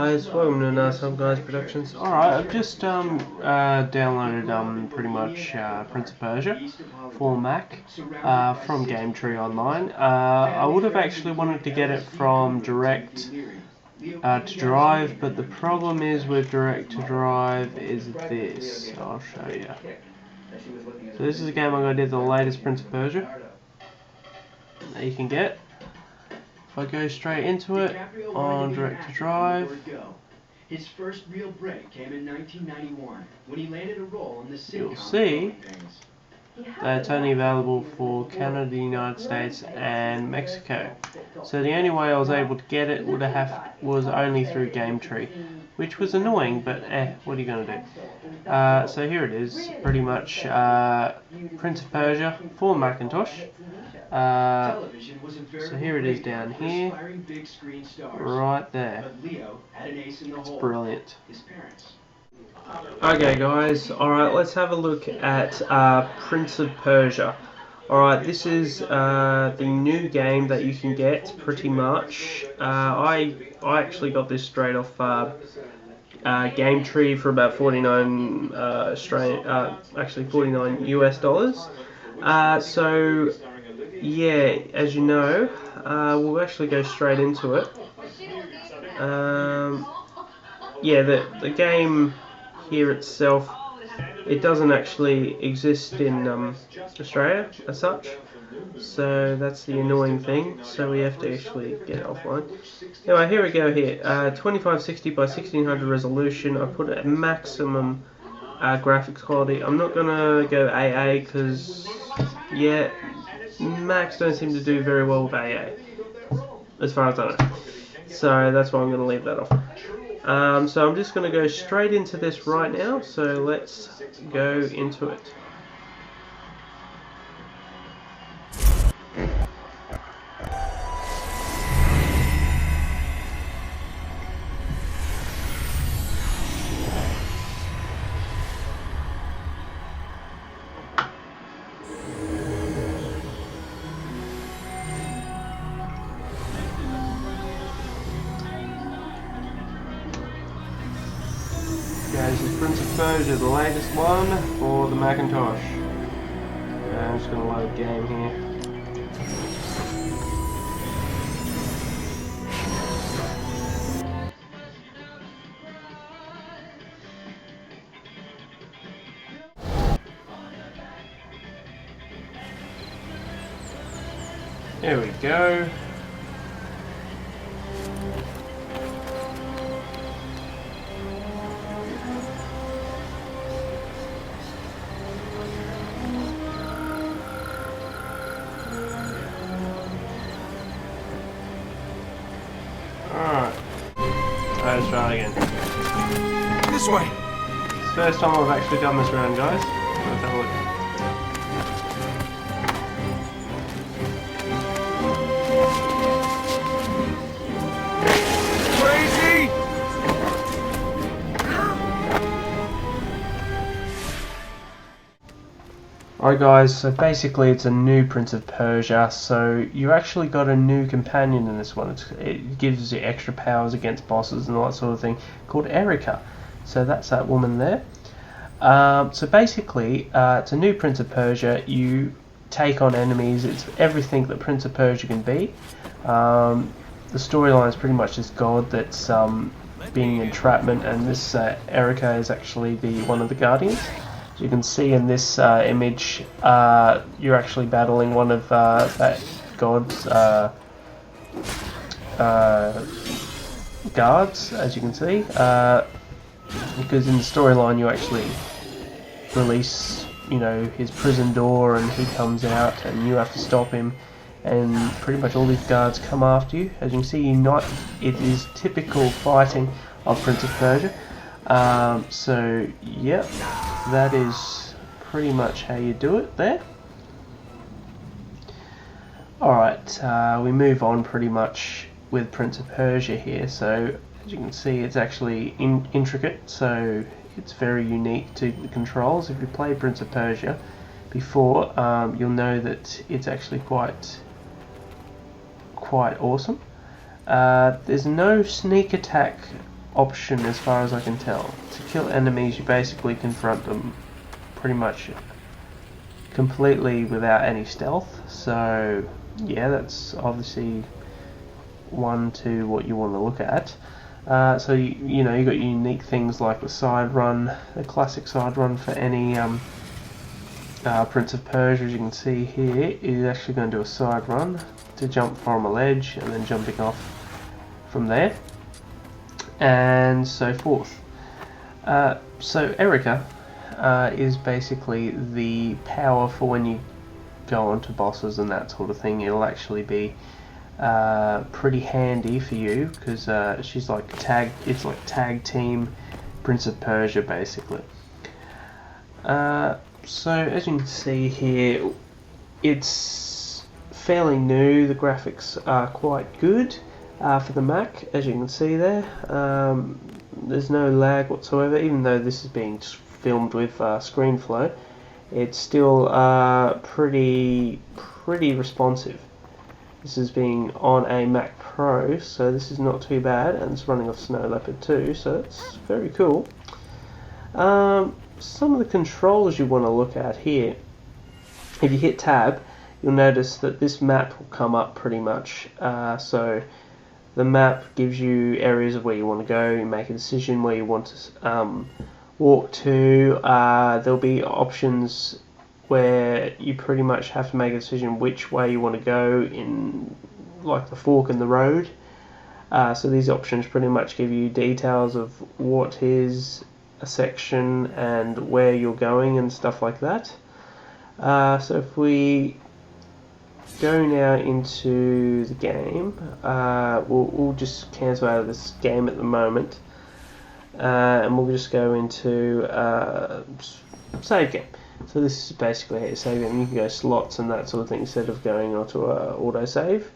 guys, welcome to Some Guys Productions. Alright, I've just downloaded pretty much Prince of Persia for Mac from GameTree Online. I would have actually wanted to get it from Direct to Drive, but the problem is with Direct to Drive is this. I'll show you. So this is a game I'm going to do, the latest Prince of Persia that you can get. If I go straight into it on Direct to Drive, his first real break came in 1991 when he landed a role in the you'll see that it's only available for Canada, the United States, and Mexico. So the only way I was able to get it was only through GameTree, which was annoying, but what are you going to do? So here it is, pretty much Prince of Persia for Macintosh. So here it is down here, right there. It's brilliant. Okay guys, alright, let's have a look at Prince of Persia. Alright, this is the new game that you can get, pretty much. I actually got this straight off GameTree for about 49 actually 49 US dollars. So yeah, as you know, we'll actually go straight into it. Yeah, the game here itself, it doesn't actually exist in Australia as such, so that's the annoying thing, so we have to actually get it offline. Anyway, here we go here, 2560 by 1600 resolution. I put it at maximum graphics quality. I'm not gonna go AA because, yeah, Macs don't seem to do very well with AA, as far as I know. So that's why I'm going to leave that off. So I'm just going to go straight into this right now, so let's go into it. This is Prince of Persia, the latest one for the Macintosh. I'm just going to load game here. There we go. Alright, let's try again. This way! It's the first time I've actually done this round, guys. Let's have a look. Crazy! Alright guys, so basically it's a new Prince of Persia, so you actually got a new companion in this one. It gives you extra powers against bosses and all that sort of thing, called Erica. So that's that woman there. So basically, it's a new Prince of Persia. You take on enemies, it's everything that Prince of Persia can be. The storyline is pretty much this god that's being entrapment, and this Erica is actually one of the guardians. As you can see in this image, you're actually battling one of that god's guards, as you can see, because in the storyline you actually release, his prison door and he comes out and you have to stop him, and pretty much all these guards come after you. As you can see, it is typical fighting of Prince of Persia. So yep, that is pretty much how you do it there. Alright, we move on pretty much with Prince of Persia here. So as you can see, it's actually intricate, so it's very unique to the controls. If you played Prince of Persia before, you'll know that it's actually quite awesome. There's no sneak attack option as far as I can tell. To kill enemies, you basically confront them pretty much completely without any stealth. So yeah, that's obviously one to what you want to look at. So you know, you got unique things like the side run, the classic side run for any Prince of Persia. As you can see here, is actually going to do a side run to jump from a ledge and then jumping off from there, and so forth. So Erica is basically the power for when you go onto bosses and that sort of thing. It'll actually be pretty handy for you because she's like it's like tag team Prince of Persia basically. So as you can see here, it's fairly new. The graphics are quite good for the Mac, as you can see there. There's no lag whatsoever, even though this is being filmed with ScreenFlow. It's still pretty responsive. This is being on a Mac Pro, so this is not too bad, and it's running off Snow Leopard 2, so it's very cool. Some of the controls you want to look at here. If you hit tab, you'll notice that this map will come up pretty much. So the map gives you areas of where you want to go. You make a decision where you want to walk to. There'll be options where you pretty much have to make a decision which way you want to go in, like the fork in the road. So these options pretty much give you details of what is a section and where you're going and stuff like that. So if we go now into the game, we'll just cancel out of this game at the moment, and we'll just go into save game. So this is basically how you save game. You can go slots and that sort of thing instead of going onto auto save.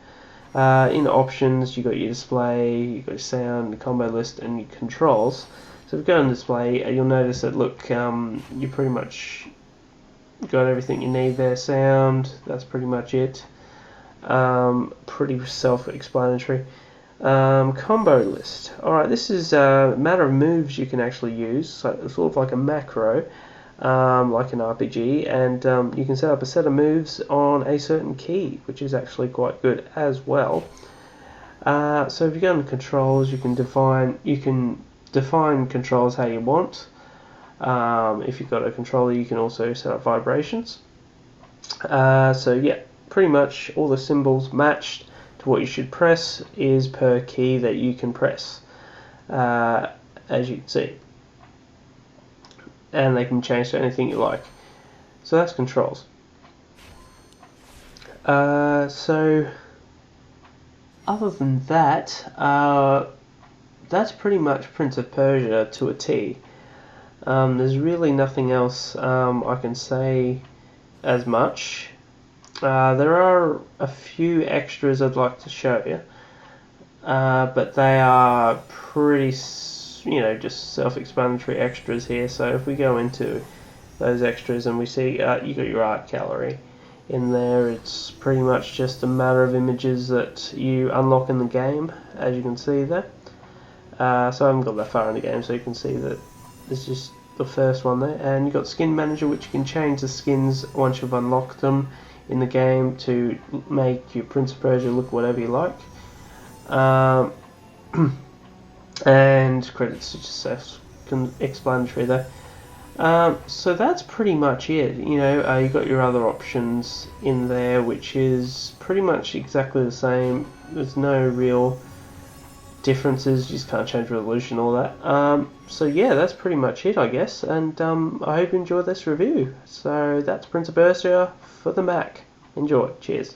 In options, you got your display, you got your sound, your combo list, and your controls. So if you go on display, you'll notice that look, you pretty much got everything you need there. Sound, that's pretty much it. Pretty self-explanatory. Combo list. Alright, this is a matter of moves you can actually use. So it's sort of like a macro, like an RPG, and you can set up a set of moves on a certain key, which is actually quite good as well. So if you go into controls, you can define controls how you want. If you've got a controller, you can also set up vibrations. So yeah, pretty much all the symbols matched to what you should press is per key that you can press, as you can see. And they can change to anything you like. So that's controls. So other than that, that's pretty much Prince of Persia to a T. There's really nothing else I can say as much. There are a few extras I'd like to show you, but they are pretty, just self-explanatory extras here. So if we go into those extras and we see you got your art gallery in there, it's pretty much just a matter of images that you unlock in the game, as you can see there. So I haven't got that far in the game, so you can see that this is just the first one there. And you've got Skin Manager, which you can change the skins once you've unlocked them in the game to make your Prince of Persia look whatever you like. And credits are just self-explanatory there. So that's pretty much it. You got your other options in there, which is pretty much exactly the same. There's no real differences, you just can't change resolution, all that. So yeah, that's pretty much it, I guess, and I hope you enjoyed this review. So that's Prince of Persia for the Mac. Enjoy. Cheers.